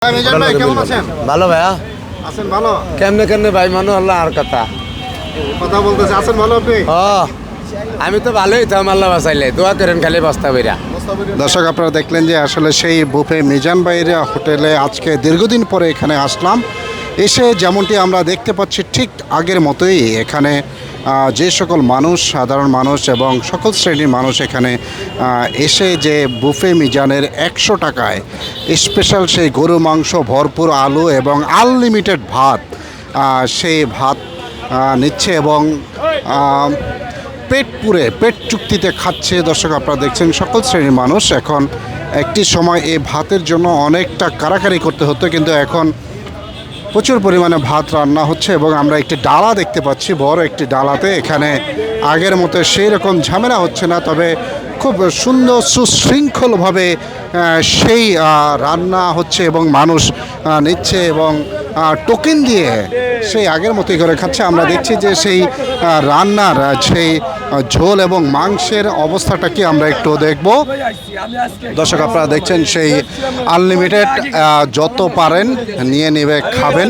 মিজান ভাই কেমন আছেন? ভালো ভাইয়া। আছেন ভালো? কেমনে কেমনে ভাই মানুষ আল্লাহ আর কথা। কথা বলতেছে আছেন ভালো আপনি? আমি তো ভালোই থাম, আল্লাহ বাঁচাইলে দোয়া করেন খালি বস্তা বইরা। দর্শক আপনারা দেখলেন যে আসলে সেই বুফে মিজান ভাইয়ের হোটেলে আজকে দীর্ঘদিন পরে এখানে আসলাম। এসে যেমনটি আমরা দেখতে পাচ্ছি ঠিক আগের মতোই এখানে যে সকল মানুষ, সাধারণ মানুষ এবং সকল শ্রেণীর মানুষ এখানে এসে যে বুফে মিজানের 100 টাকায় স্পেশাল সেই গরু মাংস, ভরপুর আলু এবং আনলিমিটেড ভাত, সেই ভাত নিচ্ছে এবং পেট পুরে পেট চুক্তিতে খাচ্ছে। দর্শক আপনারা দেখছেন সকল শ্রেণীর মানুষ। এখন একটি সময় এই ভাতের জন্য অনেকটা কারাকারি করতে হতো, কিন্তু এখন প্রচুর পরিমাণে ভাত রান্না হচ্ছে এবং আমরা একটি ডালা দেখতে পাচ্ছি, বড় একটি ডালাতে। এখানে আগের মতো সেই রকম ঝামেলা হচ্ছে না, তবে খুব সুন্দর সুশৃঙ্খলভাবে সেই রান্না হচ্ছে এবং মানুষ নিচ্ছে এবং টোকেন দিয়ে সেই আগের মতোই করে খাচ্ছে। আমরা দেখছি যে সেই রান্নার সেই ঝোল এবং মাংসের অবস্থাটা কি আমরা একটু দেখব। দর্শক আপনারা দেখছেন সেই আনলিমিটেড যত পারেন নিয়ে নেবে খাবেন।